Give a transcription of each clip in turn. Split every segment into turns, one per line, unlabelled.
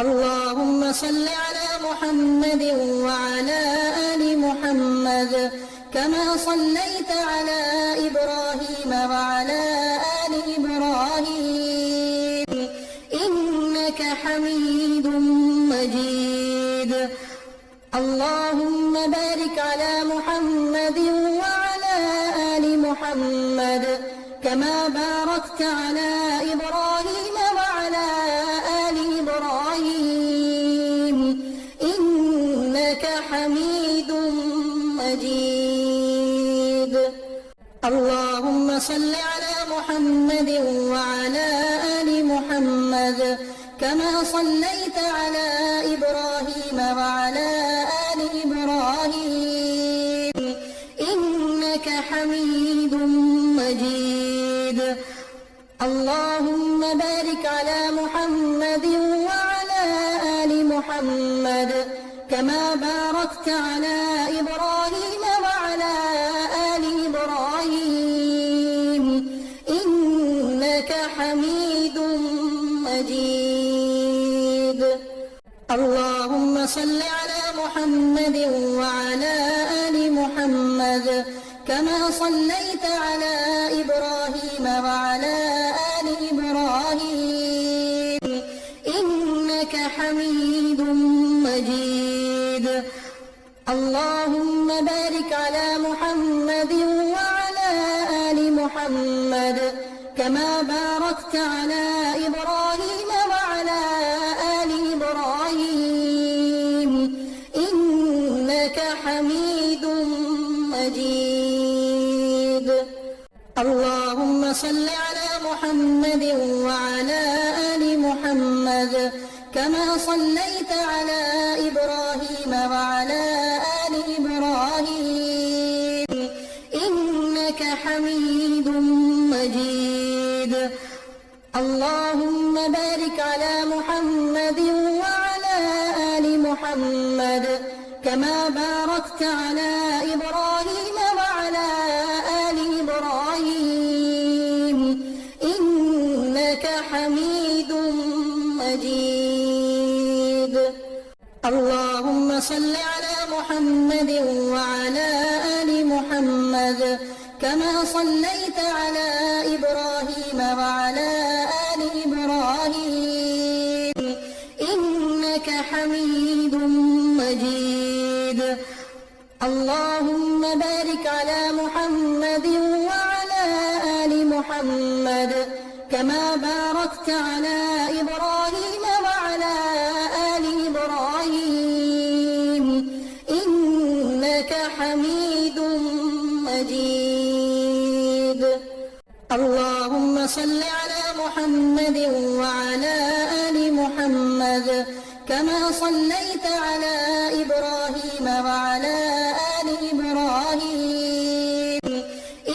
اللهم صل على محمد وعلى آل محمد كما صليت على إبراهيم وعلى آل إبراهيم إنك حميد مجيد. اللهم بارك على محمد وعلى آل محمد كما باركت على إبراهيم وعلى آل إبراهيم إنك حميد مجيد. اللهم صل على محمد وعلى آل محمد كما صليت على إبراهيم وعلى آل إبراهيم إنك حميد مجيد. اللهم بارك على محمد وعلى آل محمد كما باركت على إبراهيم وعلى آل إبراهيم إنك حميد مجيد. اللهم صل على محمد وعلى آل محمد كما صليت على إبراهيم وعلى آل إبراهيم إنك حميد مجيد. اللهم بارك على محمد وعلى آل محمد كما باركت على إبراهيم وعلى آل إبراهيم إنك حميد مجيد. اللهم صل على محمد وعلى آل محمد كما صليت على إبراهيم وعلى آل إبراهيم إنك حميد مجيد. اللهم بارك على محمد وعلى آل محمد كما باركت على إبراهيم وعلى آل إبراهيم إنك حميد مجيد. اللهم صل على محمد وعلى آل محمد كما صليت على إبراهيم وعلى آل إبراهيم إنك حميد مجيد. اللهم بارك على محمد وعلى آل محمد كما باركت على إبراهيم وعلى آل إبراهيم إنك حميد مجيد. اللهم صل على محمد وعلى آل محمد كما صليت على إبراهيم وعلى آل إبراهيم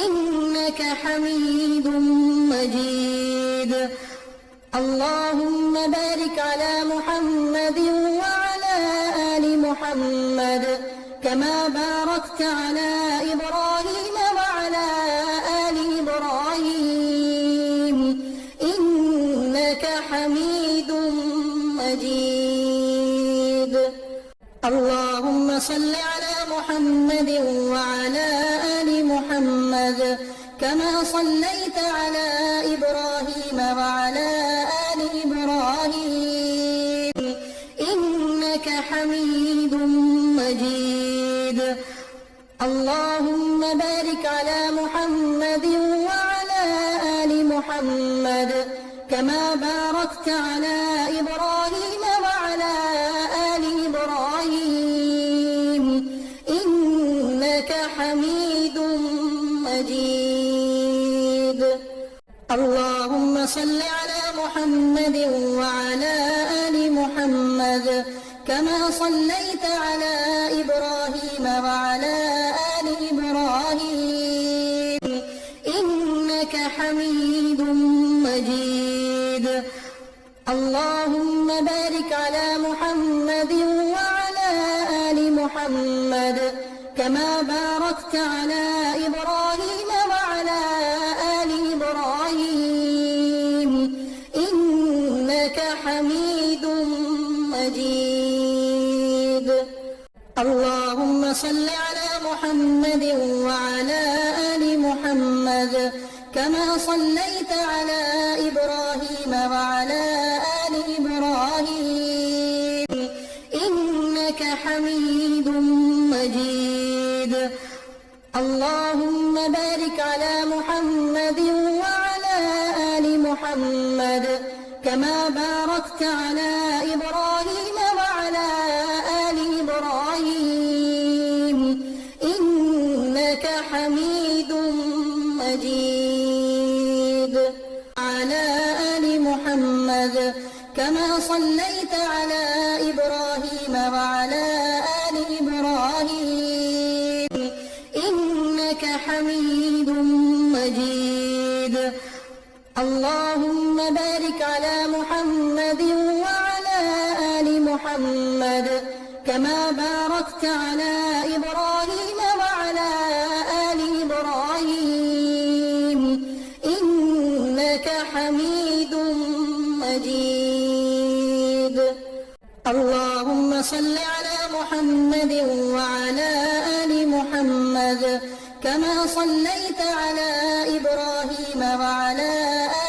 إنك حميد مجيد. اللهم بارك على محمد وعلى آل محمد كما باركت على إبراهيم وعلى آل إبراهيم إنك حميد مجيد. اللهم صل على محمد وعلى آل محمد كما صليت على إبراهيم وعلى آل إبراهيم إنك حميد مجيد. اللهم بارك على محمد وعلى آل محمد كما باركت على إبراهيم وعلى آل إبراهيم إنك حميد مجيد. اللهم صل على محمد وعلى آل محمد كما صليت على إبراهيم وعلى آل إبراهيم إنك حميد مجيد. اللهم بارك على محمد وعلى آل محمد كما باركت على إبراهيم وعلى آل إبراهيم إنك حميد مجيد. اللهم صل على محمد وعلى آل محمد كما صليت على إبراهيم وعلى آل إبراهيم إنك حميد مجيد. اللهم بارك على محمد وعلى آل محمد كما باركت على إبراهيم وعلى آل إبراهيم إنك حميد مجيد. على آل محمد كما صليت على إبراهيم وعلى آل إبراهيم إنك حميد مجيد. اللهم بارك على محمد وعلى آل محمد كما باركت على إبراهيم وعلى آل إبراهيم إنك حميد مجيد. اللهم صل على محمد وعلى آل محمد كما صليت على إبراهيم وعلى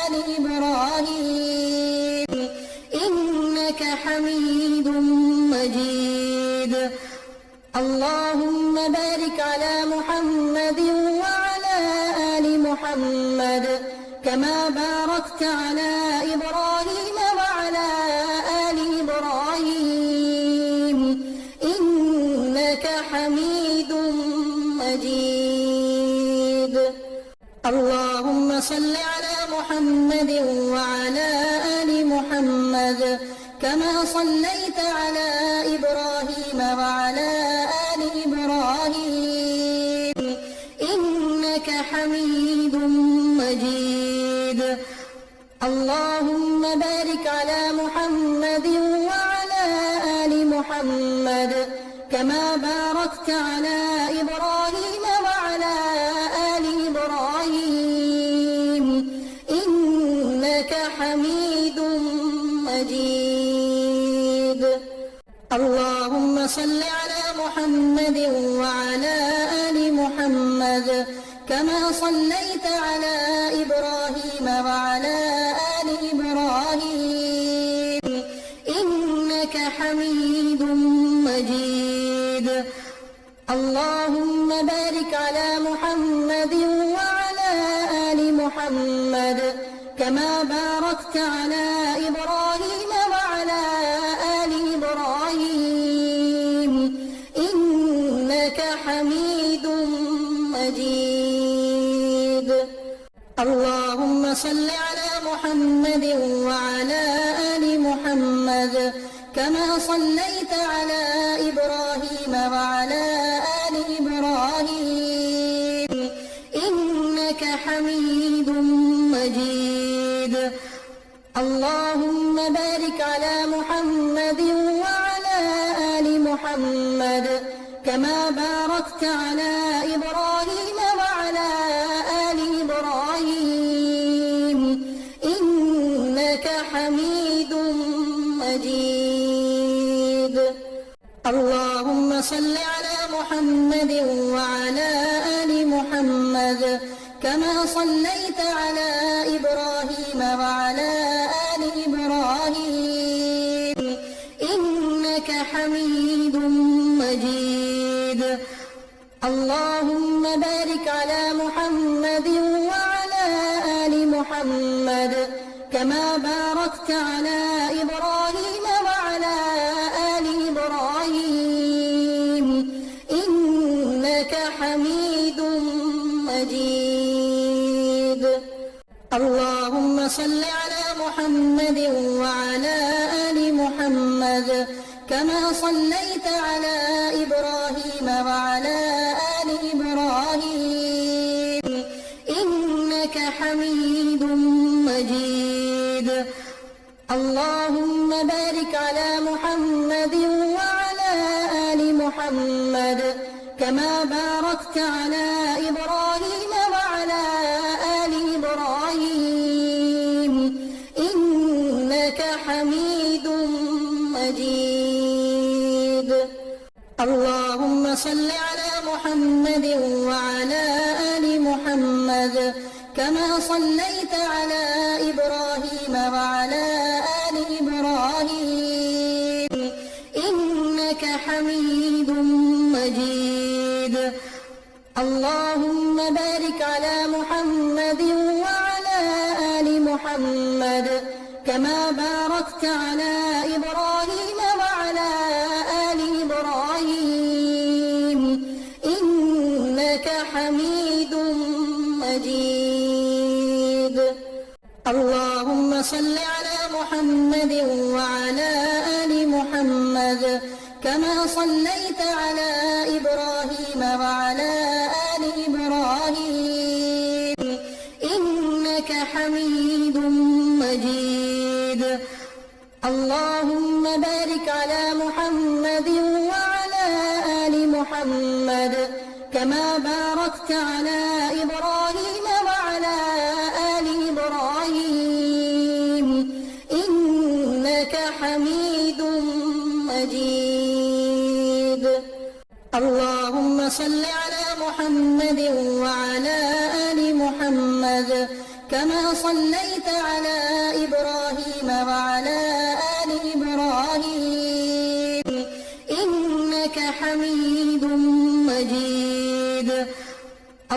آل إبراهيم إنك حميد مجيد. اللهم بارك على محمد وعلى آل محمد كما باركت على إبراهيم وعلى آل إبراهيم إنك حميد مجيد. اللهم صل على محمد وعلى آل محمد كما صليت على إبراهيم وعلى آل إبراهيم إنك حميد مجيد. اللهم بارك على محمد وعلى آل محمد كما باركت على إبراهيم وعلى آل إبراهيم إنك حميد مجيد. اللهم صل على محمد وعلى آل محمد كما صليت على إبراهيم وعلى آل إبراهيم إنك حميد مجيد. اللهم بارك على محمد وعلى آل محمد كما باركت على إبراهيم وعلى آل إبراهيم إنك حميد مجيد. اللهم صل على محمد وعلى آل محمد كما صليت على إبراهيم وعلى آل إبراهيم إنك حميد مجيد. اللهم بارك على محمد وعلى آل محمد كما باركت على إبراهيم وعلى آل إبراهيم إنك حميد مجيد. اللهم صل على محمد وعلى آل محمد كما صليت على إبراهيم وعلى آل إبراهيم إنك حميد مجيد. اللهم بارك على محمد وعلى آل محمد كما باركت على إبراهيم وعلى آل إبراهيم إنك حميد مجيد. اللهم صل على محمد وعلى آل محمد كما صليت على إبراهيم وعلى آل إبراهيم إنك حميد مجيد. اللهم بارك على محمد وعلى آل محمد كما باركت على إبراهيم وعلى آل إبراهيم إنك حميد مجيد. مجيد. اللهم صل على محمد وعلى آل محمد كما صليت على إبراهيم وعلى آل إبراهيم إنك حميد مجيد. اللهم بارك على محمد وعلى آل محمد كما باركت على إبراهيم وعلى آل إبراهيم إنك حميد مجيد. اللهم صل على محمد وعلى آل محمد كما صليت على إبراهيم وعلى آل إبراهيم إنك حميد مجيد. اللهم بارك على محمد وعلى آل محمد كما باركت على إبراهيم وعلى آل إبراهيم إنك حميد مجيد. اللهم صل على محمد وعلى آل محمد كما صليت على إبراهيم وعلى آل إبراهيم إنك حميد مجيد.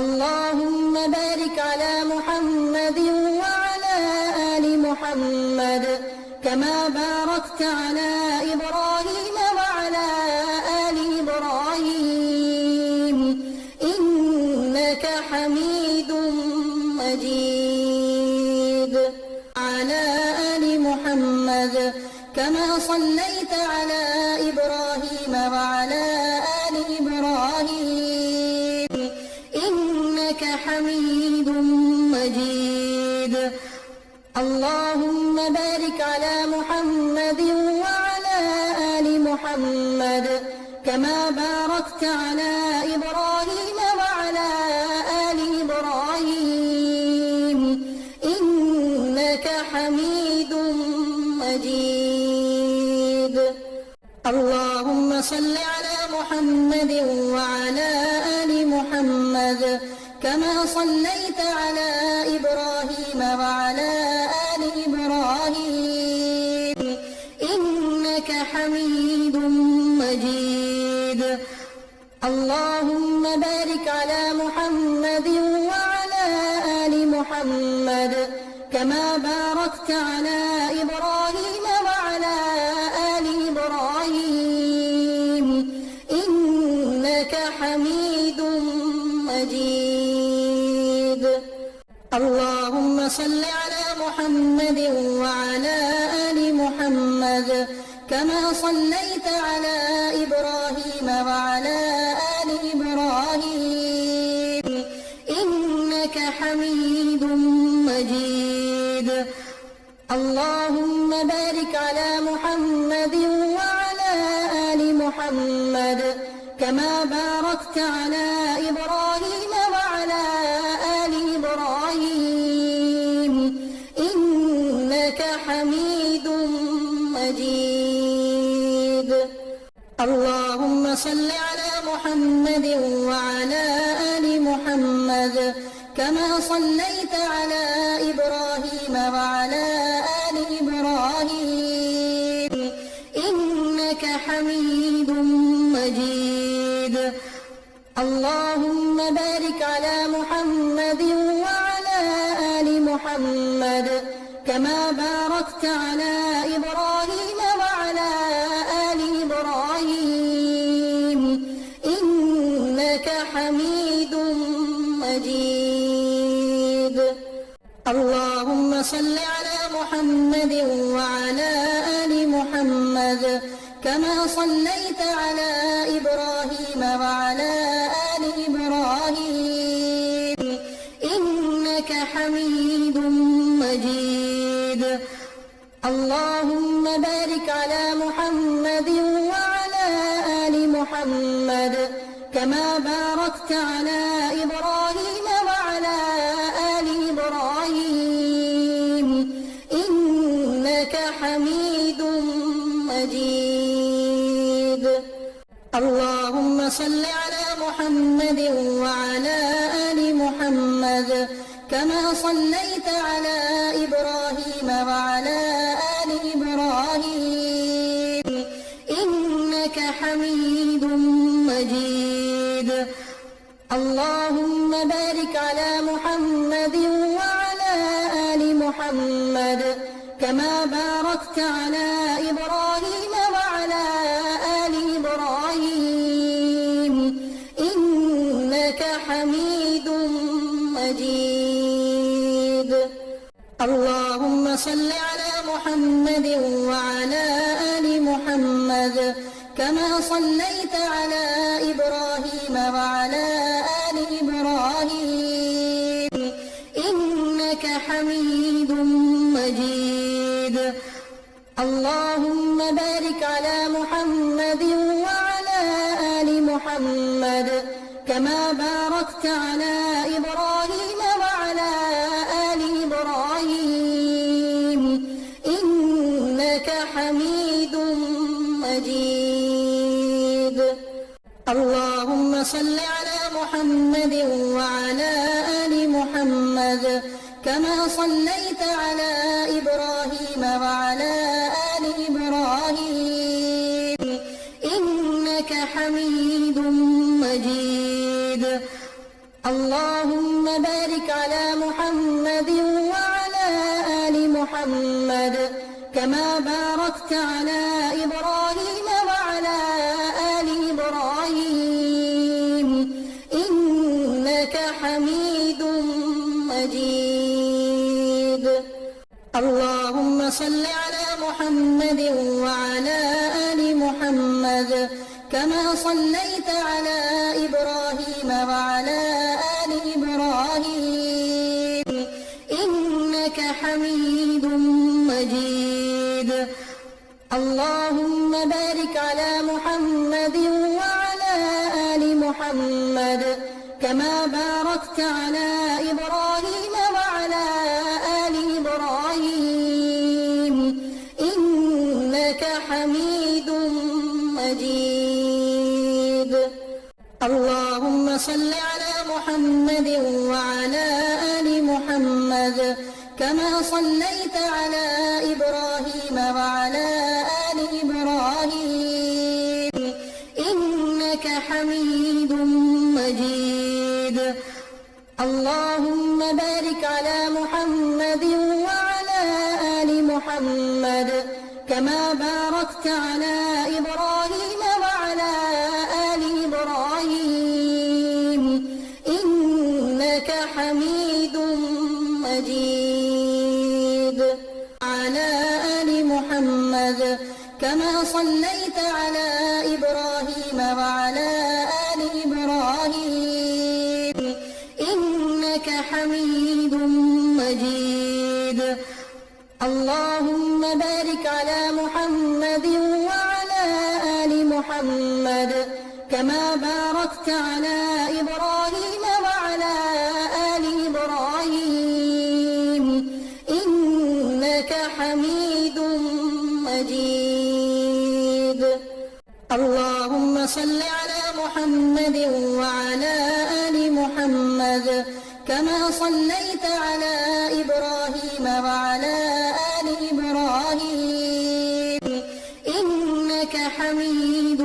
اللهم بارك على محمد وعلى آل محمد كما باركت على إبراهيم وعلى آل إبراهيم إنك حميد مجيد. على آل محمد كما صليت على إبراهيم وعلى آل إبراهيم إنك حميد مجيد. اللهم بارك على محمد وعلى آل محمد كما باركت على إبراهيم وعلى آل إبراهيم إنك حميد مجيد. اللهم صل على محمد وعلى آل محمد كما صليت على إبراهيم وعلى آل إبراهيم إنك حميد مجيد. اللهم بارك على محمد وعلى آل محمد كما باركت على إبراهيم وعلى آل إبراهيم إنك حميد مجيد. اللهم صل على محمد وعلى آل محمد كما صليت على إبراهيم وعلى آل إبراهيم إنك حميد مجيد. اللهم بارك على محمد وعلى آل محمد كما باركت على إبراهيم وعلى آل إبراهيم إنك حميد مجيد. اللهم صل على محمد وعلى آل محمد كما صليت على إبراهيم وعلى آل إبراهيم إنك حميد مجيد. اللهم بارك على محمد وعلى آل محمد كما باركت على إبراهيم وعلى آل إبراهيم إنك حميد مجيد. اللهم صل على محمد وعلى آل محمد كما صليت على إبراهيم وعلى آل إبراهيم إنك حميد مجيد. اللهم بارك على محمد وعلى آل محمد كما باركت على إبراهيم وعلى آل إبراهيم إنك حميد مجيد. اللهم صل على محمد وعلى آل محمد كما صليت على إبراهيم وعلى آل إبراهيم إنك حميد مجيد. اللهم بارك على محمد وعلى آل محمد كما باركت على إبراهيم وعلى آل إبراهيم إنك حميد مجيد. اللهم صل على محمد وعلى آل محمد كما صليت على إبراهيم وعلى آل إبراهيم إنك حميد مجيد. اللهم بارك على محمد وعلى آل محمد كما باركت على إبراهيم وعلى آل إبراهيم إنك حميد مجيد. اللهم صل على محمد وعلى آل محمد كما صليت على إبراهيم وعلى آل إبراهيم إنك حميد مجيد. اللهم بارك على محمد وعلى آل محمد كما باركت على إبراهيم وعلى آل إبراهيم إنك حميد مجيد. اللهم صل على محمد وعلى آل محمد كما صليت على إبراهيم وعلى آل إبراهيم إنك حميد مجيد. اللهم بارك على محمد وعلى آل محمد كما باركت على إبراهيم وعلى آل إبراهيم إنك حميد مجيد. اللهم صل على محمد وعلى آل محمد كما صليت على إبراهيم وعلى آل إبراهيم إنك حميد مجيد. اللهم بارك على محمد وعلى آل محمد كما باركت على إبراهيم وعلى آل إبراهيم إنك حميد مجيد. على آل محمد كما صليت على إبراهيم وعلى آل إبراهيم إنك حميد مجيد. اللهم بارك على محمد وعلى آل محمد كما باركت على إبراهيم وعلى آل إبراهيم إنك حميد مجيد. اللهم صل على محمد وعلى آل محمد كما صليت على إبراهيم وعلى آل إبراهيم إنك حميد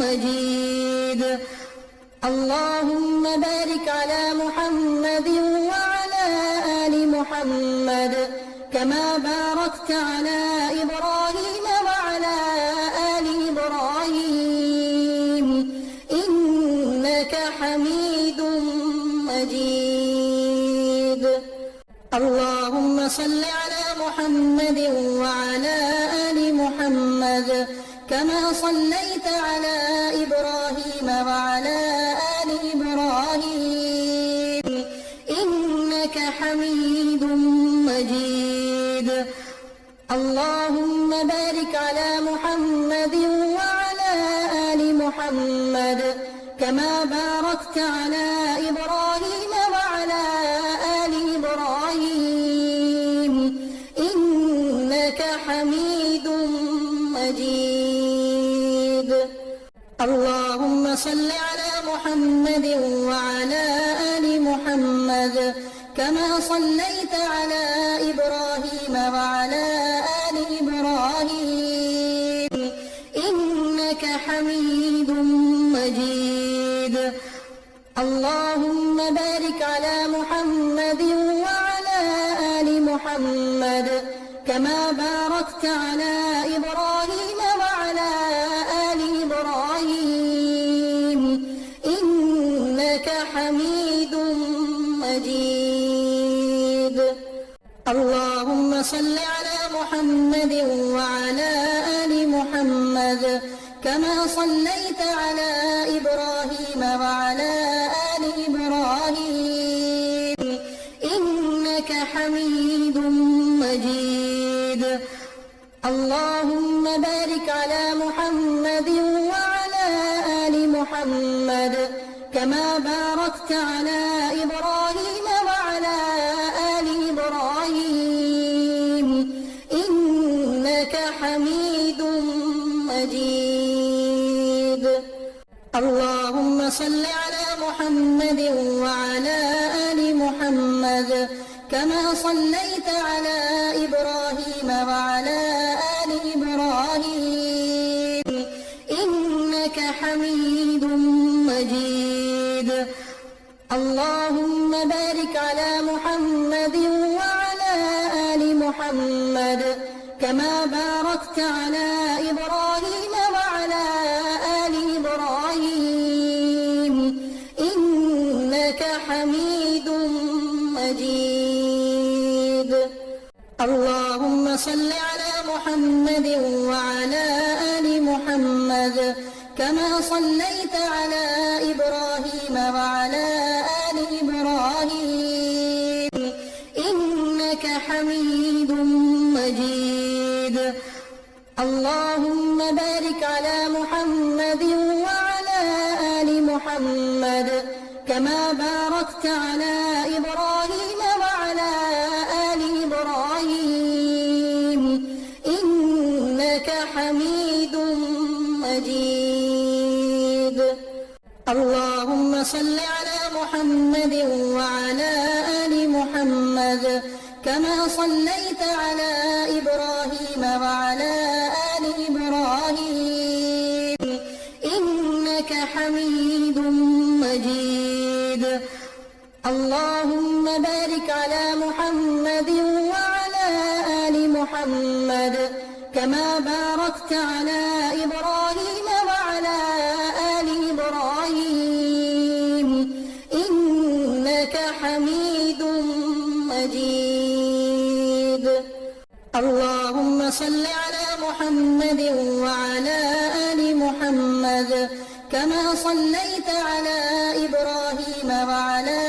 مجيد. اللهم بارك على محمد وعلى آل محمد كما باركت على إبراهيم وعلى آل إبراهيم إنك حميد مجيد. اللهم صل على محمد وعلى آل محمد كما صليت على إبراهيم وعلى آل إبراهيم إنك حميد مجيد. اللهم بارك على محمد وعلى آل محمد كما باركت على إبراهيم وعلى آل إبراهيم إنك حميد مجيد. اللهم صل على محمد وعلى آل محمد كما صليت على إبراهيم وعلى آل إبراهيم إنك حميد مجيد. اللهم بارك على محمد وعلى آل محمد كما باركت على إبراهيم وعلى آل إبراهيم إنك حميد مجيد. اللهم صل على محمد وعلى آل محمد كما صليت على إبراهيم وعلى آل إبراهيم إنك حميد مجيد. اللهم بارك على محمد وعلى آل محمد كما باركت على إبراهيم وعلى آل إبراهيم إنك حميد مجيد. اللهم صل على محمد وعلى آل محمد كما صليت على إبراهيم وعلى آل إبراهيم إنك حميد مجيد. اللهم بارك على محمد وعلى آل محمد كما باركت على إبراهيم وعلى آل إبراهيم إنك حميد مجيد. اللهم صل على محمد وعلى آل محمد كما صليت على إبراهيم وعلى آل إبراهيم إنك حميد مجيد. اللهم بارك على محمد وعلى آل محمد كما باركت على إبراهيم وعلى آل إبراهيم إنك حميد مجيد. اللهم صل على محمد وعلى آل محمد كما صليت على إبراهيم وعلى آل إبراهيم إنك حميد مجيد. اللهم بارك على محمد وعلى آل محمد كما باركت على إبراهيم وعلى آل إبراهيم إنك حميد مجيد. اللهم صل على محمد وعلى آل محمد كما صليت على إبراهيم وعلى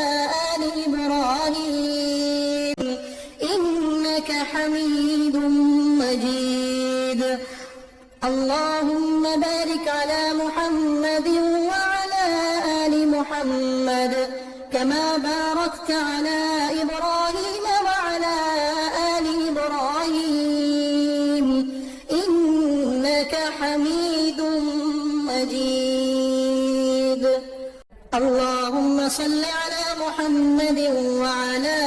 آل إبراهيم إنك حميد مجيد. اللهم بارك على محمد وعلى آل محمد كما باركت على إبراهيم وعلى آل إبراهيم إنك حميد مجيد. اللهم صل على محمد وعلى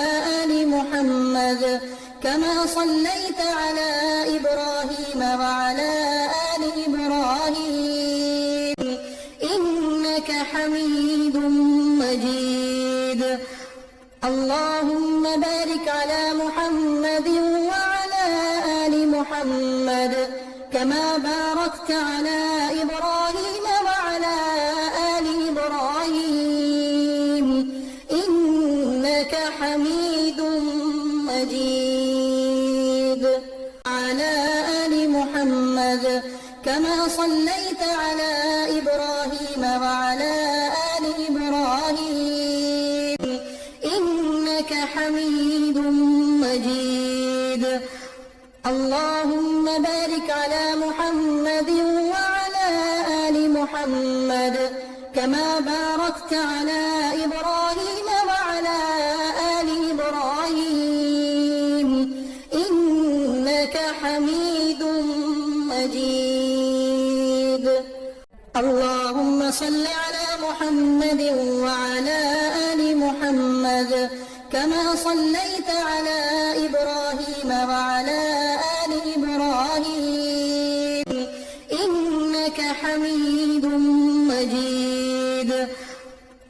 آل محمد كما صليت على إبراهيم وعلى آل إبراهيم إنك حميد مجيد. اللهم بارك على محمد وعلى آل محمد كما باركت على إبراهيم وعلى آل إبراهيم إنك حميد مجيد. على آل محمد كما صليت على إبراهيم وعلى آل إبراهيم إنك حميد مجيد. اللهم بارك على محمد وعلى آل محمد كما باركت على إبراهيم وعلى آل إبراهيم إنك حميد مجيد. اللهم صل على محمد وعلى آل محمد كما صليت على إبراهيم وعلى آل إبراهيم إنك حميد مجيد.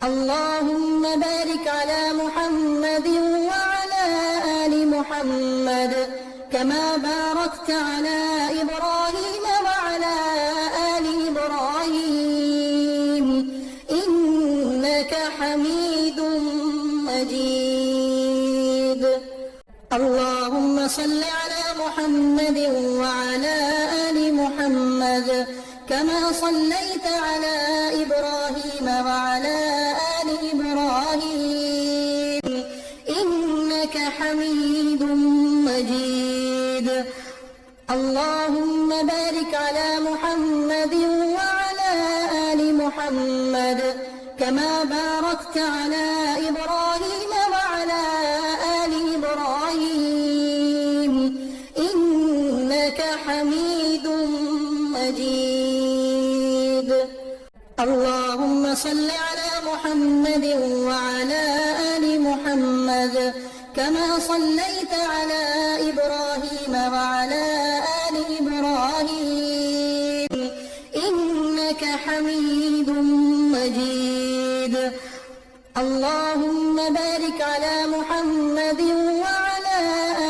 اللهم بارك على محمد وعلى آل محمد كما باركت على إبراهيم وعلى آل إبراهيم إنك حميد مجيد. اللهم صل على محمد وعلى آل محمد كما صليت على إبراهيم وعلى آل إبراهيم إنك حميد مجيد. اللهم بارك على محمد وعلى آل محمد كما باركت على إبراهيم وعلى آل إبراهيم إنك حميد مجيد. اللهم صل على محمد وعلى آل محمد كما صليت على إبراهيم وعلى آل إبراهيم إنك حميد مجيد. اللهم بارك على محمد وعلى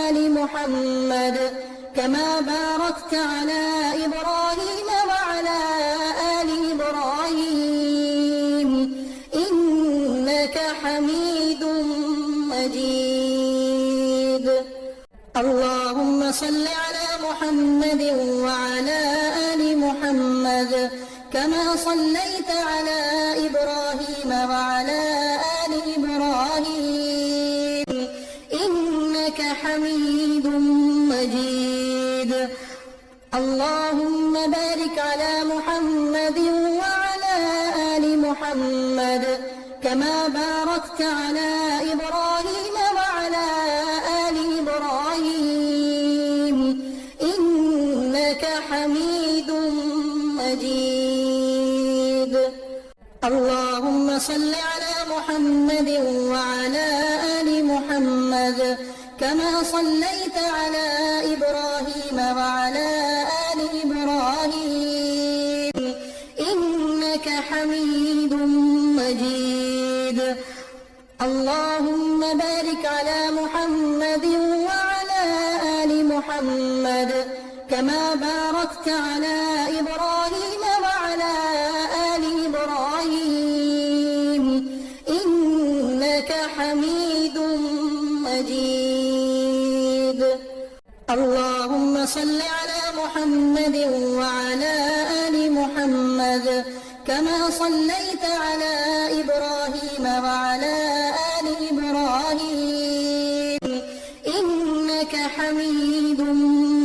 آل محمد كما باركت على إبراهيم وعلى آل إبراهيم إنك حميد مجيد. اللهم صل على محمد وعلى آل محمد كما صليت على إبراهيم وعلى آل إبراهيم إنك حميد مجيد. اللهم بارك على محمد وعلى آل محمد كما باركت على إبراهيم وعلى آل إبراهيم إنك حميد مجيد. اللهم صل على محمد وعلى آل محمد كما صليت على إبراهيم وعلى آل إبراهيم إنك حميد مجيد. اللهم بارك على محمد وعلى آل محمد كما باركت على إبراهيم وعلى آل إبراهيم إنك حميد مجيد. اللهم صل على محمد وعلى آل محمد كما صليت على إبراهيم وعلى آل إبراهيم إنك حميد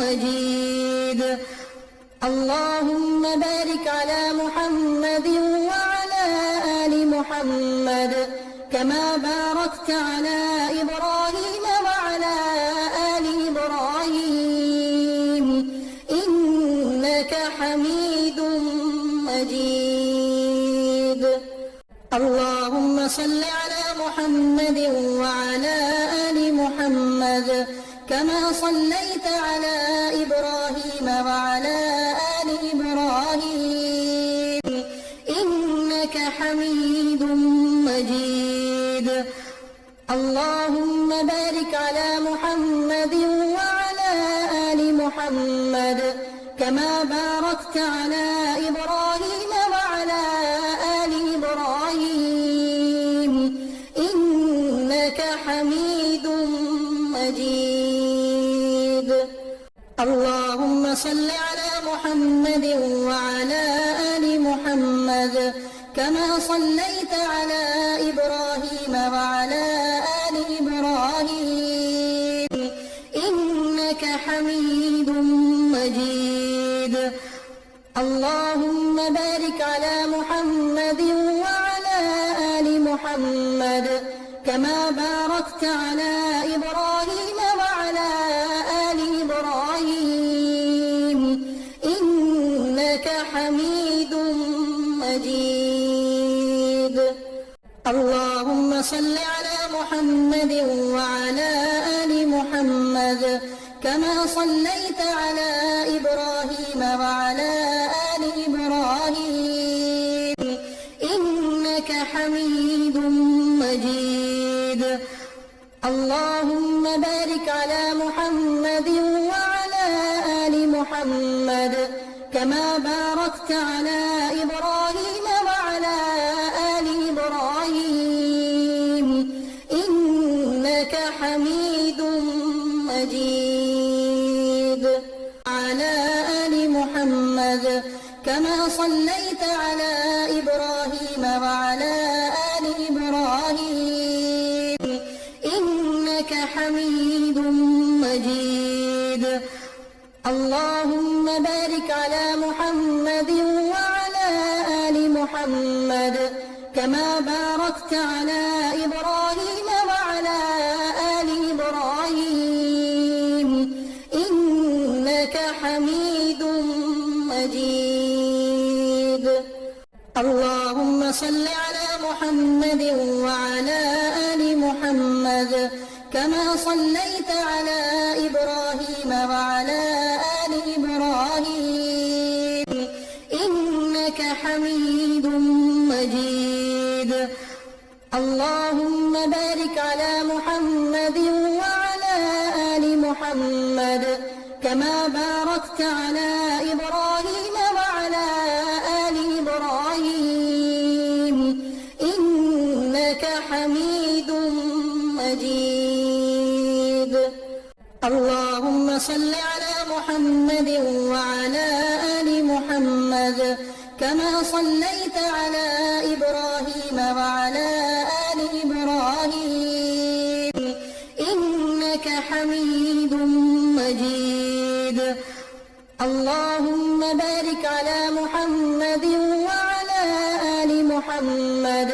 مجيد. اللهم بارك على محمد وعلى آل محمد كما باركت على إبراهيم وعلى آل إبراهيم إنك حميد مجيد. اللهم صل على محمد وعلى آل محمد كما صليت على إبراهيم وعلى آل إبراهيم إنك حميد مجيد. اللهم بارك على محمد وعلى آل محمد كما باركت على إبراهيم وعلى آل إبراهيم إنك حميد مجيد. اللهم صل على محمد وعلى آل محمد كما صليت على إبراهيم وعلى آل إبراهيم إنك حميد مجيد. اللهم بارك على محمد وعلى آل محمد كما باركت على إبراهيم وعلى آل إبراهيم إنك حميد مجيد. اللهم صل على محمد وعلى آل محمد كما صليت على إبراهيم وعلى آل إبراهيم إنك حميد مجيد. اللهم بارك على محمد وعلى آل محمد كما باركت على إبراهيم وعلى آل إبراهيم إنك حميد مجيد. على آل محمد كما صليت على إبراهيم وعلى آل إبراهيم إنك حميد مجيد. اللهم بارك على محمد وعلى آل محمد كما باركت على إبراهيم وعلى آل إبراهيم إنك حميد مجيد. اللهم صل على محمد وعلى آل محمد كما صليت على إبراهيم وعلى آل إبراهيم إنك حميد مجيد. اللهم بارك على محمد وعلى آل محمد كما باركت على إبراهيم وعلى آل إبراهيم إنك حميد مجيد. اللهم صل على محمد وعلى آل محمد كما صليت على إبراهيم وعلى آل إبراهيم إنك حميد مجيد. اللهم بارك على محمد وعلى آل محمد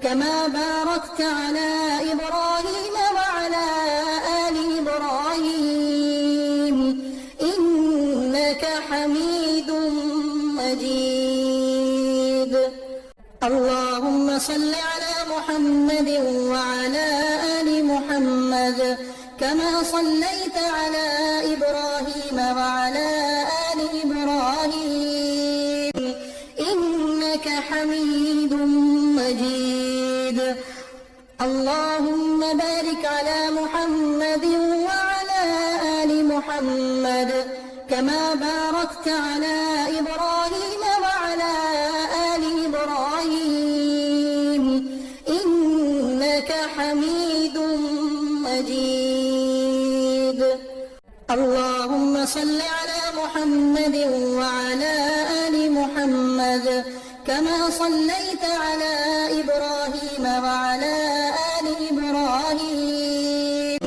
كما باركت على إبراهيم وعلى آل إبراهيم إنك حميد مجيد. اللهم صل على محمد وعلى آل محمد كما صليت على إبراهيم وعلى آل إبراهيم إنك حميد مجيد. اللهم بارك على محمد وعلى آل محمد كما باركت على إبراهيم وعلى آل إبراهيم إنك حميد مجيد. اللهم صل على محمد وعلى آل محمد كما صليت على إبراهيم وعلى آل إبراهيم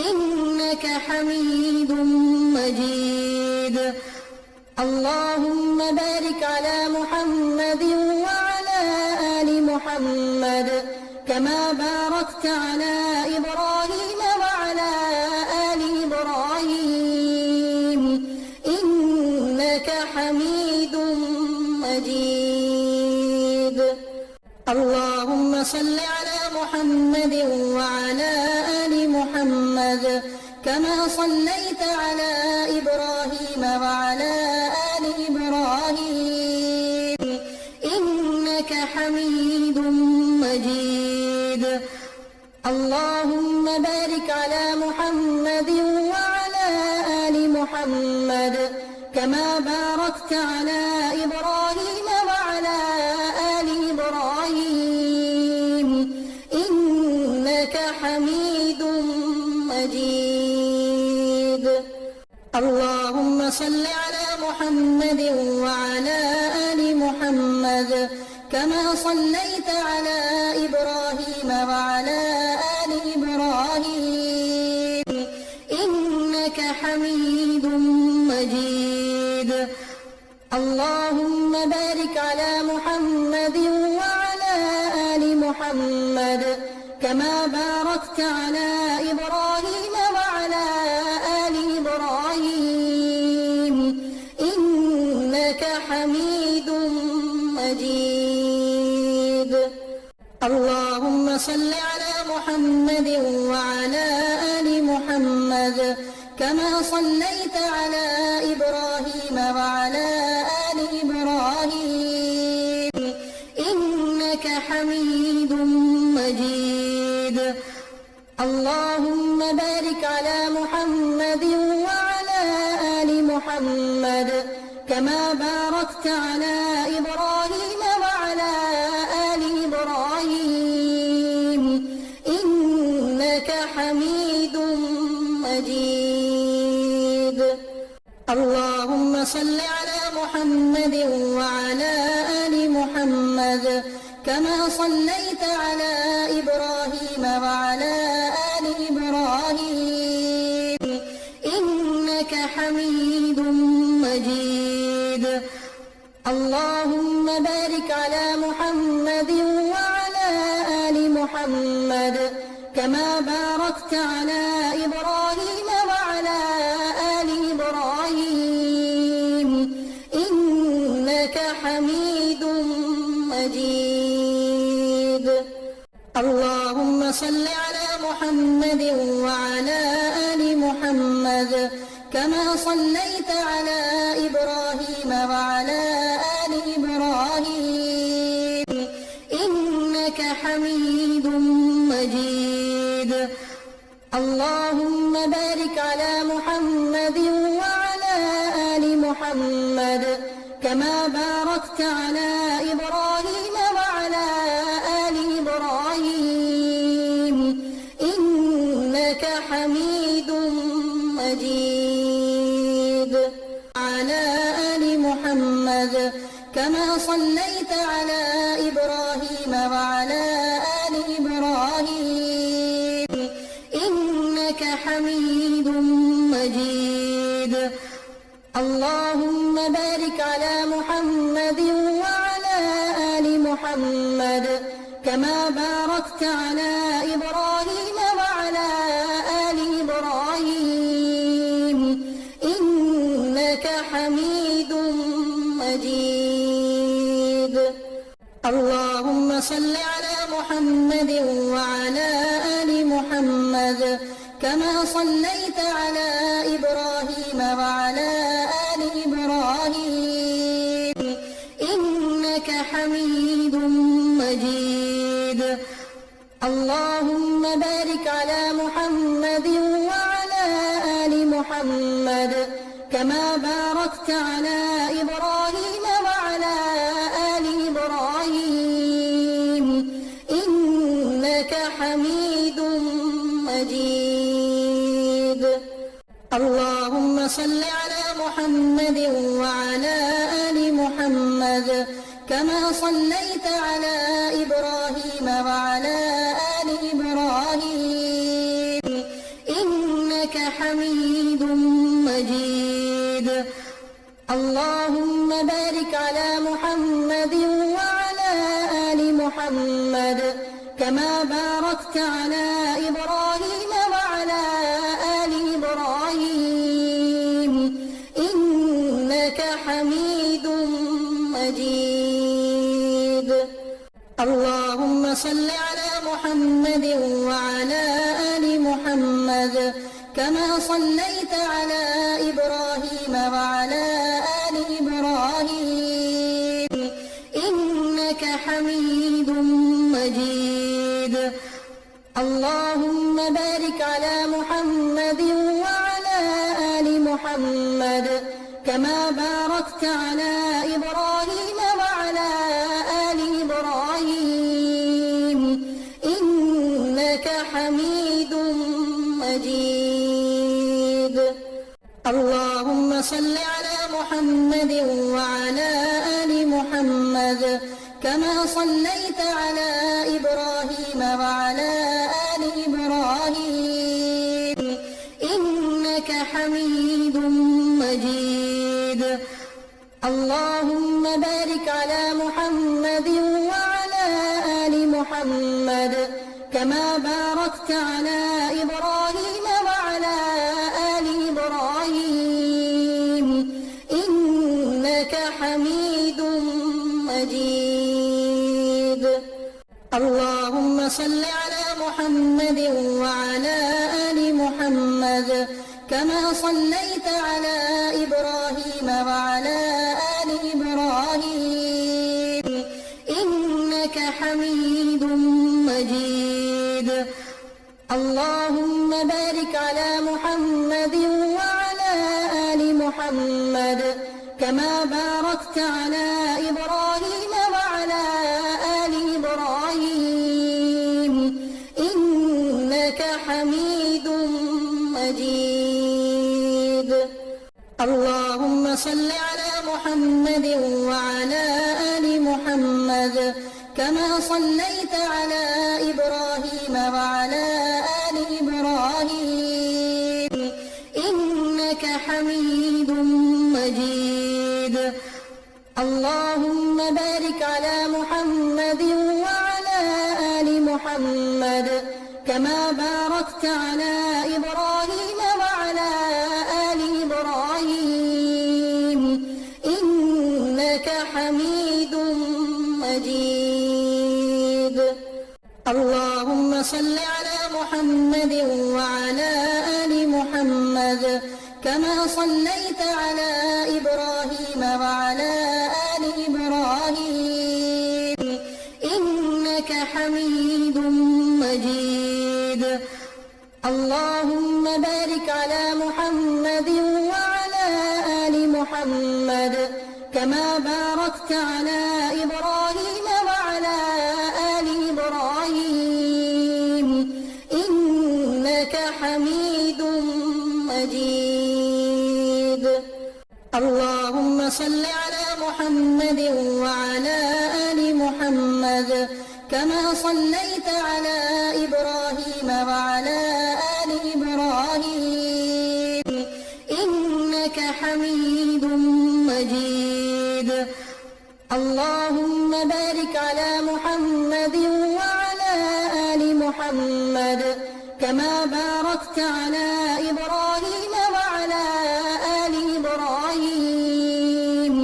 إنك حميد مجيد. اللهم بارك على محمد وعلى آل محمد كما باركت على إبراهيم وعلى آل إبراهيم إنك حميد مجيد. اللهم صل على محمد وعلى آل محمد كما صليت على إبراهيم وعلى آل إبراهيم إنك حميد مجيد. اللهم بارك على محمد وعلى آل محمد كما باركت على إبراهيم وعلى آل إبراهيم إنك حميد مجيد. اللهم صل على محمد وعلى آل محمد كما صليت على إبراهيم وعلى آل إبراهيم إنك حميد مجيد. اللهم بارك على محمد وعلى آل محمد كما باركت على إبراهيم وعلى آل إبراهيم إنك حميد مجيد. مجيد. اللهم صل على محمد وعلى آل محمد كما صليت على إبراهيم وعلى آل إبراهيم إنك حميد مجيد. اللهم بارك على محمد وعلى آل محمد كما باركت على إبراهيم وعلى آل إبراهيم إنك حميد مجيد. اللهم صل على محمد وعلى آل محمد كما صليت على إبراهيم وعلى آل إبراهيم إنك حميد مجيد. اللهم بارك على محمد وعلى آل محمد كما باركت على إبراهيم وعلى آل إبراهيم إنك حميد مجيد. اللهم صل على محمد وعلى آل محمد كما صليت على إبراهيم وعلى آل إبراهيم إنك حميد مجيد. اللهم بارك على محمد وعلى آل محمد كما باركت على إبراهيم وعلى آل إبراهيم إنك حميد مجيد. على آل محمد كما صليت على إبراهيم وعلى آل إبراهيم إنك حميد مجيد. اللهم بارك على محمد وعلى آل محمد كما باركت على إبراهيم وعلى آل إبراهيم إنك حميد مجيد. اللهم صل على محمد وعلى آل محمد كما صليت على إبراهيم وعلى آل إبراهيم إنك حميد مجيد. اللهم بارك على محمد وعلى آل محمد كما باركت على إبراهيم وعلى آل إبراهيم إنك حميد مجيد. اللهم صل على محمد وعلى آل محمد كما صليت على إبراهيم وعلى آل إبراهيم إنك حميد مجيد. اللهم بارك على محمد وعلى آل محمد كما باركت على إبراهيم وعلى آل إبراهيم إنك حميد مجيد. اللهم صل على محمد وعلى آل محمد كما صليت على إبراهيم وعلى آل إبراهيم إنك حميد مجيد. اللهم بارك على محمد وعلى آل محمد كما باركت على إبراهيم وعلى آل إبراهيم إنك حميد مجيد. اللهم صل على محمد وعلى آل محمد كما صليت على إبراهيم وعلى آل إبراهيم إنك حميد مجيد. اللهم بارك على محمد وعلى آل محمد كما باركت على إبراهيم وعلى آل إبراهيم إنك حميد مجيد. اللهم صل على محمد وعلى آل محمد كما صليت على إبراهيم وعلى آل إبراهيم إنك حميد مجيد. اللهم بارك على محمد وعلى آل محمد كما باركت على إبراهيم وعلى آل إبراهيم إنك حميد مجيد. اللهم صل على محمد وعلى آل محمد كما صليت على إبراهيم وعلى آل إبراهيم إنك حميد مجيد. اللهم بارك على محمد وعلى آل محمد كما باركت على إبراهيم وعلى آل إبراهيم إنك حميد مجيد. اللهم صل على محمد وعلى آل محمد كما صليت على إبراهيم وعلى آل إبراهيم إنك حميد مجيد. اللهم بارك على محمد وعلى آل محمد كما باركت على إبراهيم وعلى آل إبراهيم إنك حميد مجيد. اللهم صل على محمد وعلى آل محمد كما صليت على إبراهيم وعلى آل إبراهيم إنك حميد مجيد. اللهم بارك على محمد وعلى آل محمد كما باركت على إبراهيم وعلى آل إبراهيم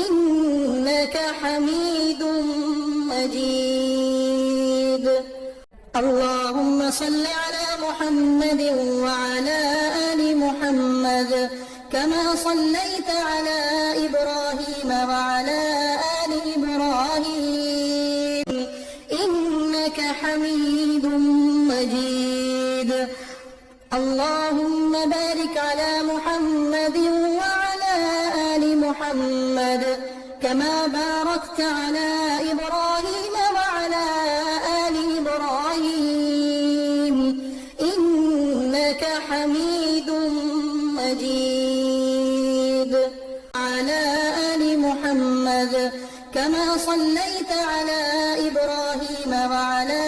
إنك حميد مجيد. اللهم صل على محمد وعلى آل محمد كما صليت على إبراهيم وعلى آل إبراهيم إنك حميد مجيد. اللهم بارك على محمد وعلى آل محمد كما باركت على إبراهيم وعلى آل إبراهيم إنك حميد مجيد. على آل محمد كما صليت على إبراهيم وعلى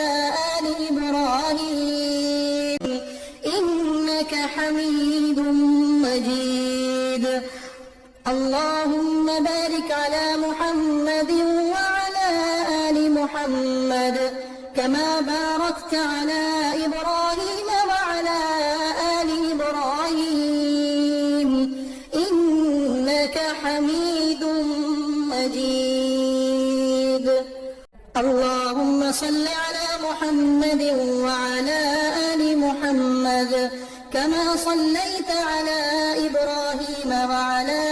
آل إبراهيم إنك حميد مجيد. اللهم بارك على محمد وعلى آل محمد كما باركت على إبراهيم وعلى آل إبراهيم إنك حميد مجيد. اللهم صل على محمد وعلى آل محمد كما صليت على إبراهيم وعلى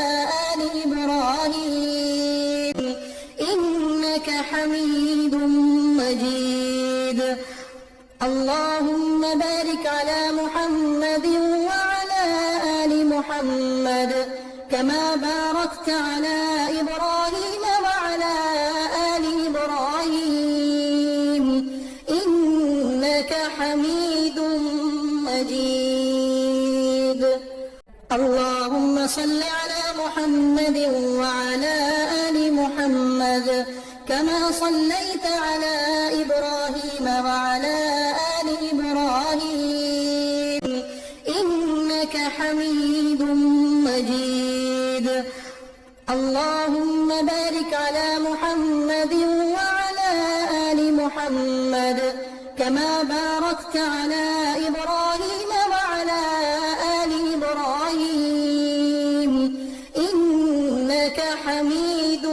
آل إبراهيم إنك حميد مجيد. اللهم بارك على محمد وعلى آل محمد كما باركت على إبراهيم وعلى آل إبراهيم إنك حميد مجيد. اللهم صل على محمد وعلى آل محمد كما صليت على إبراهيم وعلى آل إبراهيم إنك حميد مجيد. اللهم بارك على محمد وعلى آل محمد كما باركت على إبراهيم وعلى آل إبراهيم إنك حميد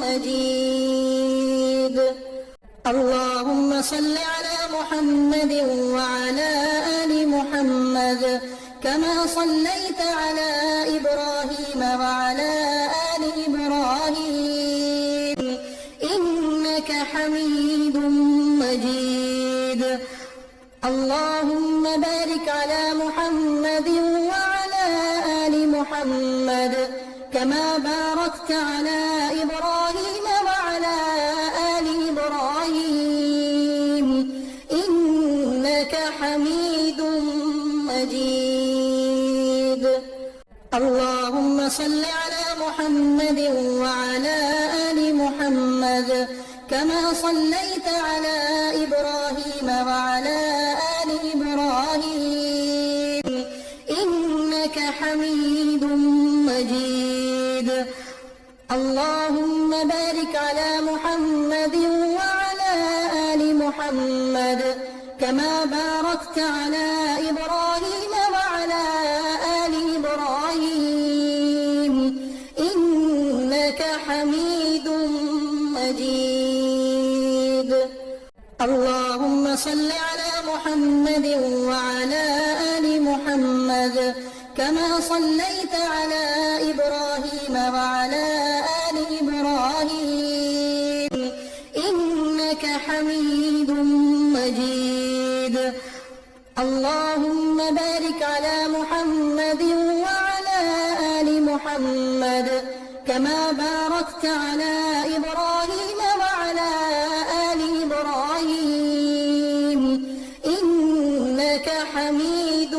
مجيد. اللهم صل على محمد وعلى آل محمد كما صليت على إبراهيم وعلى آل إبراهيم إنك حميد مجيد. اللهم بارك على محمد وعلى آل محمد كما باركت على إبراهيم وعلى آل إبراهيم إنك حميد مجيد. اللهم صل على محمد وعلى آل محمد كما صليت على إبراهيم وعلى آل إبراهيم إنك حميد مجيد. اللهم بارك على محمد وعلى آل محمد كما باركت على إبراهيم وعلى آل إبراهيم إنك حميد مجيد. اللهم صل على محمد وعلى آل محمد كما صليت على إبراهيم وعلى آل إبراهيم إنك حميد مجيد. اللهم بارك على محمد وعلى آل محمد كما باركت على إبراهيم وعلى آل إبراهيم إنك حميد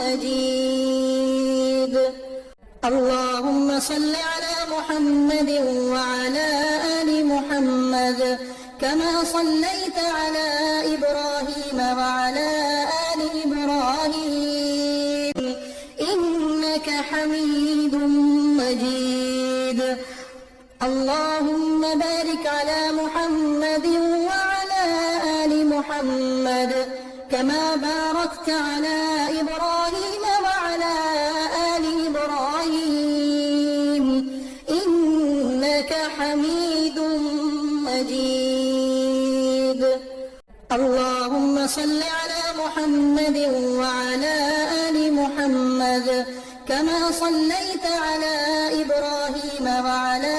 مجيد. اللهم صل على محمد وعلى آل محمد كما صليت على إبراهيم وعلى آل إبراهيم إنك حميد مجيد. اللهم بارك على محمد وعلى آل محمد كما باركت على إبراهيم وعلى آل إبراهيم إنك حميد مجيد. اللهم صل على محمد وعلى آل محمد كما صليت على إبراهيم وعلى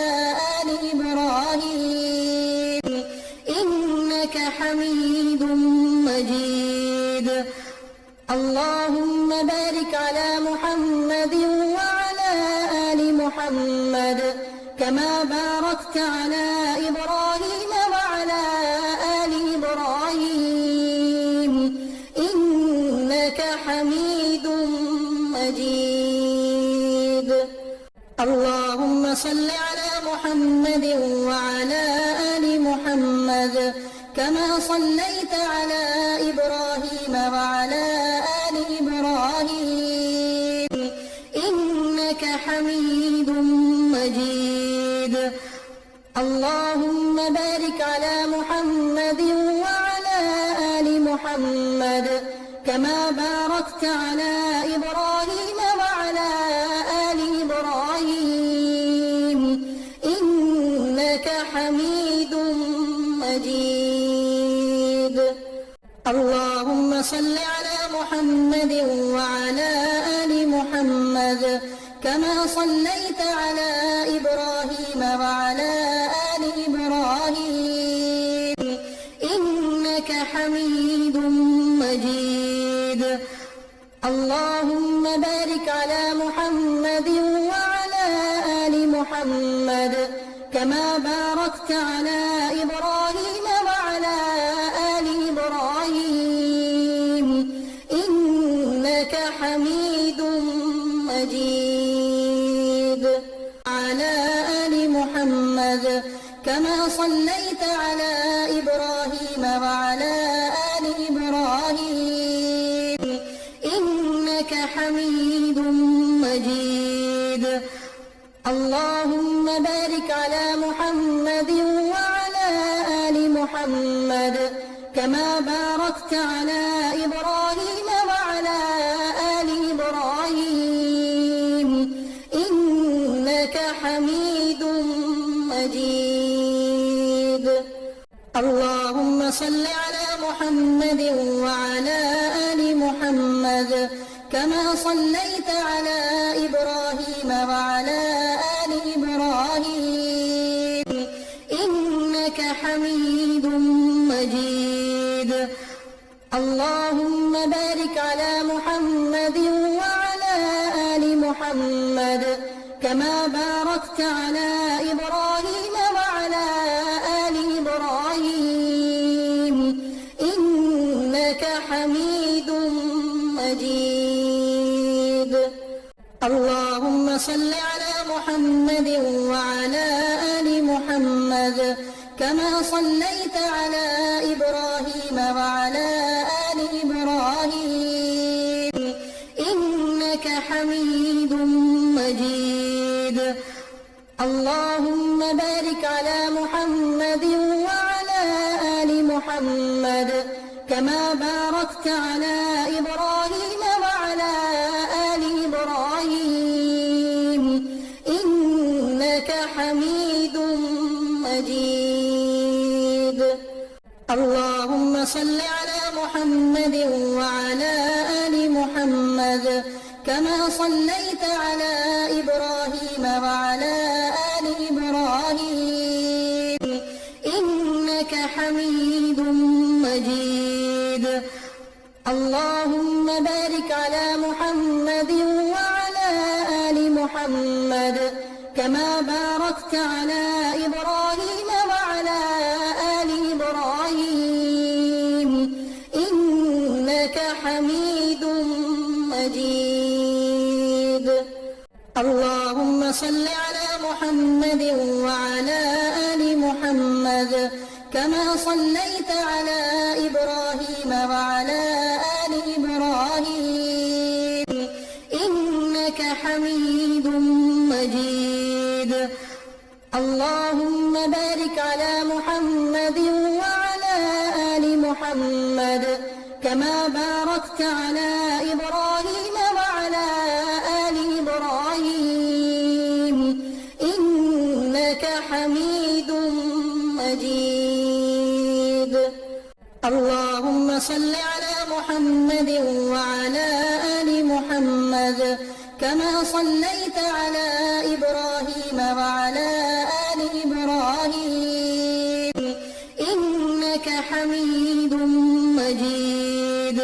آل إبراهيم إنك حميد مجيد. اللهم بارك على محمد وعلى آل محمد كما باركت على إبراهيم وعلى آل إبراهيم إنك حميد مجيد. اللهم صل على محمد وعلى آل محمد كما صليت على إبراهيم وعلى آل إبراهيم إنك حميد مجيد. اللهم بارك على محمد وعلى آل محمد كما باركت على إبراهيم وعلى آل إبراهيم إنك حميد مجيد. اللهم صل على محمد وعلى آل محمد كما صليت على إبراهيم وعلى آل إبراهيم إنك حميد مجيد. اللهم بارك على محمد وعلى آل محمد كما باركت على إبراهيم وعلى آل إبراهيم إنك حميد مجيد. على آل محمد كما صليت على إبراهيم وعلى آل إبراهيم إنك حميد مجيد. اللهم بارك على محمد وعلى آل محمد كما باركت على إبراهيم وعلى آل إبراهيم إنك حميد مجيد. اللهم صل على محمد وعلى آل محمد كما صليت على إبراهيم وعلى آل إبراهيم إنك حميد مجيد. اللهم بارك على محمد وعلى آل محمد كما باركت على إبراهيم وعلى آل إبراهيم إنك حميد مجيد. اللهم صل على محمد وعلى آل محمد كما صليت على إبراهيم وعلى آل إبراهيم إنك حميد مجيد. اللهم بارك على محمد وعلى آل محمد كما باركت على إبراهيم وعلى آل إبراهيم إنك حميد مجيد. اللهم صل على محمد وعلى آل محمد كما صليت على إبراهيم وعلى آل إبراهيم إنك حميد مجيد. اللهم بارك على محمد وعلى آل محمد كما باركت على إبراهيم وعلى آل إبراهيم إنك حميد مجيد. اللهم صل على محمد وعلى آل محمد كما صليت على إبراهيم وعلى آل إبراهيم إنك حميد مجيد. اللهم بارك على محمد وعلى آل محمد كما باركت على إبراهيم وعلى آل إبراهيم إنك حميد مجيد. اللهم صل على محمد وعلى آل محمد كما صليت على إبراهيم وعلى آل إبراهيم إنك حميد مجيد.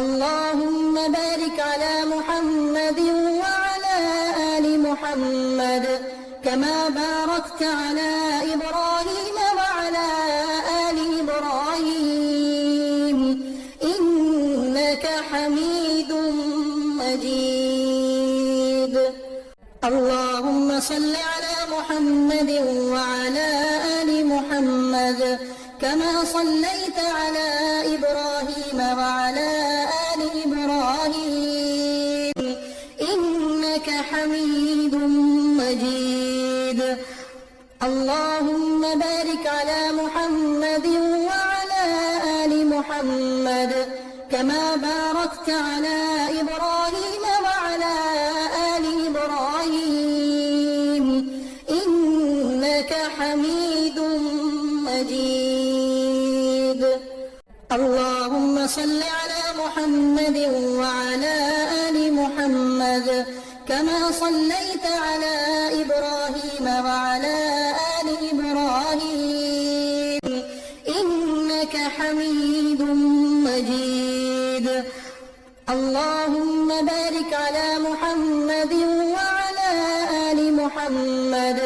اللهم بارك على محمد وعلى آل محمد كما باركت على إبراهيم وعلى آل إبراهيم إنك حميد مجيد. اللهم صل على محمد وعلى آل محمد كما صليت على إبراهيم وعلى آل إبراهيم إنك حميد مجيد. اللهم بارك على محمد وعلى آل محمد كما باركت على إبراهيم وعلى آل إبراهيم إنك حميد مجيد. اللهم صل على محمد وعلى آل محمد كما صليت على إبراهيم وعلى آل إبراهيم إنك حميد مجيد. اللهم بارك على محمد وعلى آل محمد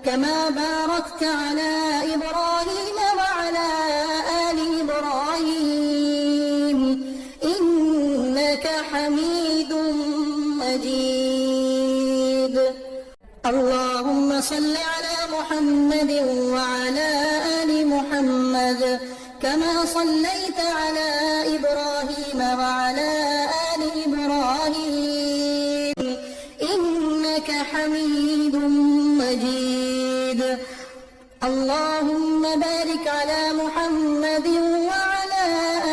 كما باركت على إبراهيم وعلى آل إبراهيم إنك حميد مجيد. اللهم صل على محمد وعلى آل محمد كما صليت على إبراهيم وعلى آل إبراهيم إنك حميد مجيد. اللهم بارك على محمد وعلى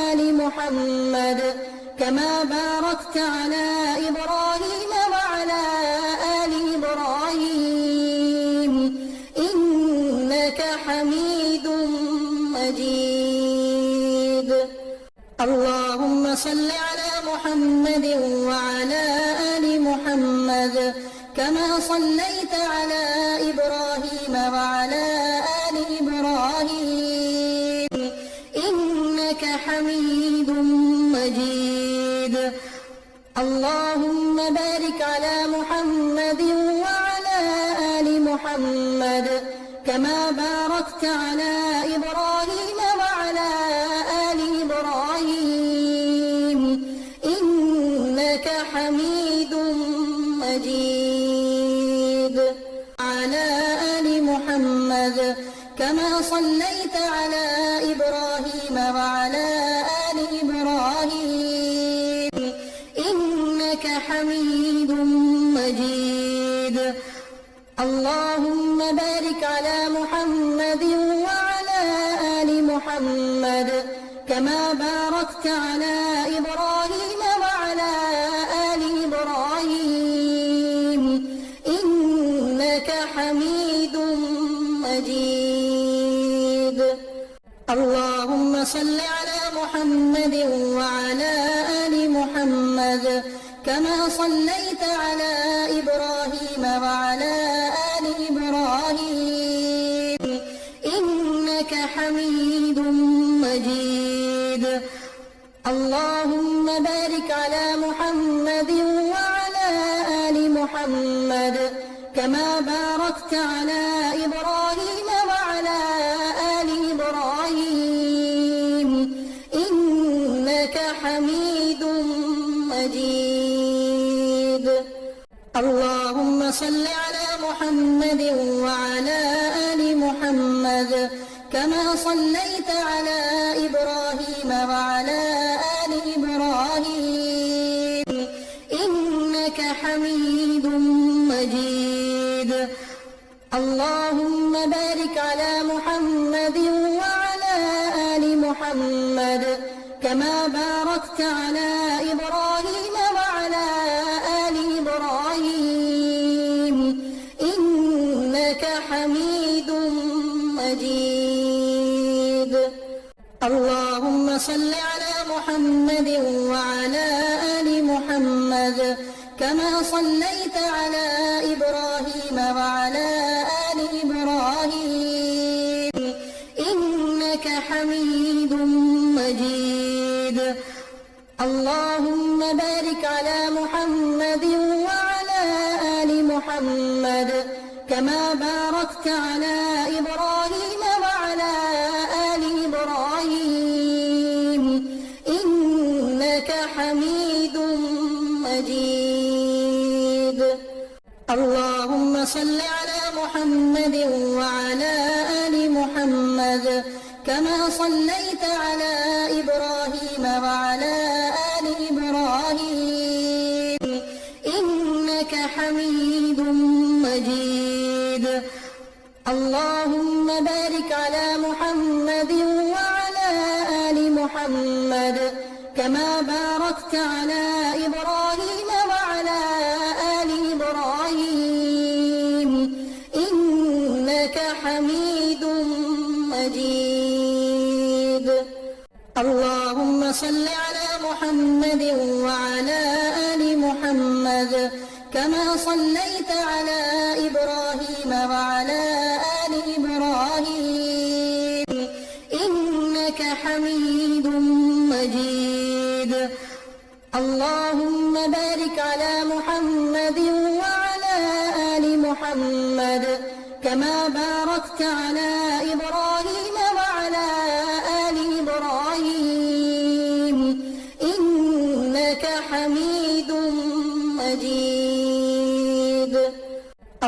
آل محمد كما باركت على إبراهيم وعلى آل إبراهيم إنك حميد مجيد. اللهم صل على محمد وعلى آل محمد كما صليت على إبراهيم وعلى آل إبراهيم إنك حميد مجيد. اللهم بارك على محمد وعلى آل محمد كما باركت على إبراهيم وعلى آل إبراهيم إنك حميد مجيد. على آل محمد كما صليت على إبراهيم وعلى آل إبراهيم إنك حميد مجيد. اللهم بارك على محمد وعلى آل محمد كما باركت على إبراهيم وعلى آل إبراهيم إنك حميد مجيد. اللهم صل على محمد وعلى آل محمد كما صليت على إبراهيم وعلى آل إبراهيم إنك حميد مجيد. اللهم بارك على محمد وعلى آل محمد كما باركت على إبراهيم وعلى آل إبراهيم إنك حميد مجيد. اللهم صل على محمد وعلى آل محمد كما صليت على إبراهيم وعلى آل إبراهيم إنك حميد مجيد. اللهم بارك على محمد وعلى آل محمد كما باركت على إبراهيم وعلى آل إبراهيم إنك حميد مجيد. اللهم صل على محمد وعلى آل محمد كما صليت على إبراهيم وعلى آل إبراهيم إنك حميد مجيد. اللهم بارك على محمد وعلى آل محمد كما باركت على إبراهيم وعلى آل إبراهيم إنك حميد مجيد. اللهم صل على محمد وعلى آل محمد كما صليت على إبراهيم وعلى آل إبراهيم إنك حميد مجيد. اللهم بارك على محمد وعلى آل محمد كما باركت على إبراهيم وعلى آل إبراهيم إنك حميد مجيد. اللهم صل على محمد وعلى آل محمد كما صليت على إبراهيم وعلى آل إبراهيم إنك حميد مجيد. اللهم بارك على محمد وعلى آل محمد كما باركت على إبراهيم وعلى آل إبراهيم إنك حميد مجيد.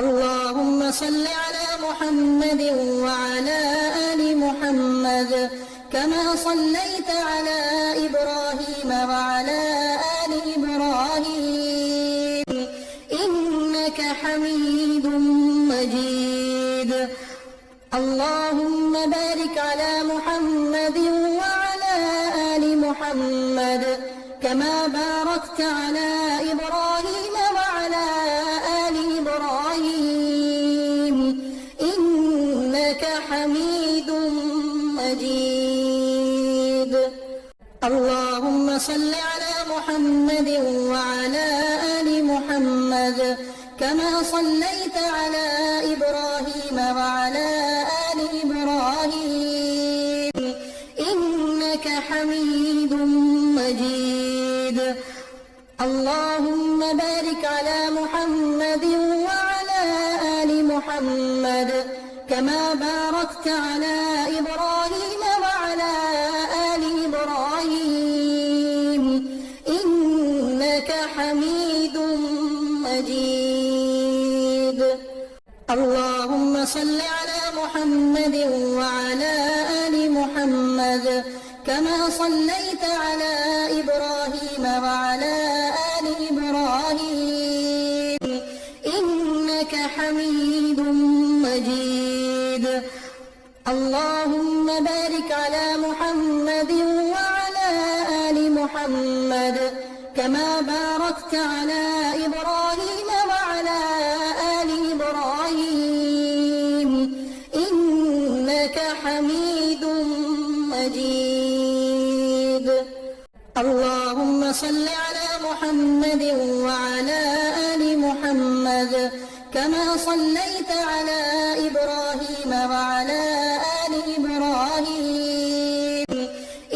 اللهم صل على محمد وعلى آل محمد كما صليت على إبراهيم وعلى آل إبراهيم إنك حميد مجيد. اللهم بارك على محمد وعلى آل محمد كما باركت على إبراهيم وعلى آل إبراهيم إنك حميد مجيد. مجيد. اللهم صل على محمد وعلى آل محمد كما صليت على إبراهيم وعلى آل إبراهيم إنك حميد مجيد. اللهم بارك على محمد وعلى آل محمد كما باركت على إبراهيم وعلى آل إبراهيم إنك حميد مجيد. اللهم صل على محمد وعلى آل محمد كما صليت على إبراهيم وعلى آل إبراهيم إنك حميد مجيد. اللهم بارك على محمد وعلى آل محمد كما باركت على إبراهيم وعلى آل إبراهيم إنك حميد مجيد. اللهم صل على محمد وعلى آل محمد كما صليت على إبراهيم وعلى آل إبراهيم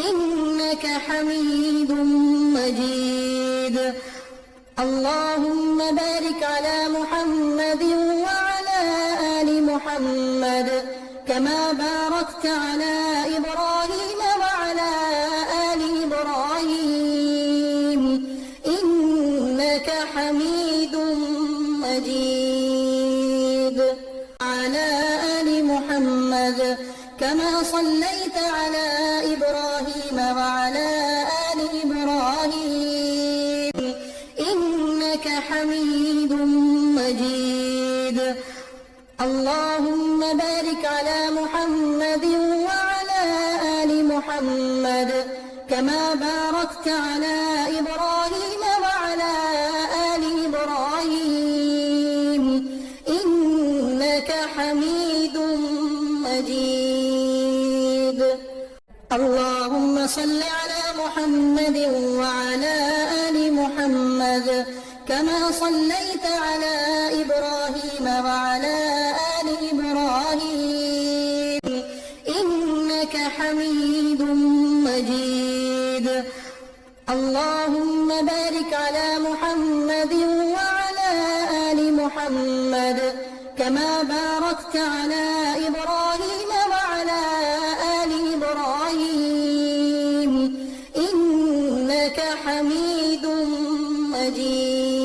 إنك حميد مجيد. اللهم بارك على محمد وعلى آل محمد كما باركت على إبراهيم وعلى آل إبراهيم إنك حميد مجيد. على آل محمد كما صليت على إبراهيم وعلى آل إبراهيم إنك حميد مجيد. اللهم بارك على محمد وعلى آل محمد كما باركت على إبراهيم وعلى آل إبراهيم إنك حميد مجيد. اللهم صل على محمد وعلى آل محمد كما صليت على إبراهيم وعلى آل إبراهيم إنك حميد مجيد. اللهم بارك على محمد وعلى آل محمد كما باركت على إبراهيم وعلى آل إبراهيم إنك حميد مجيد.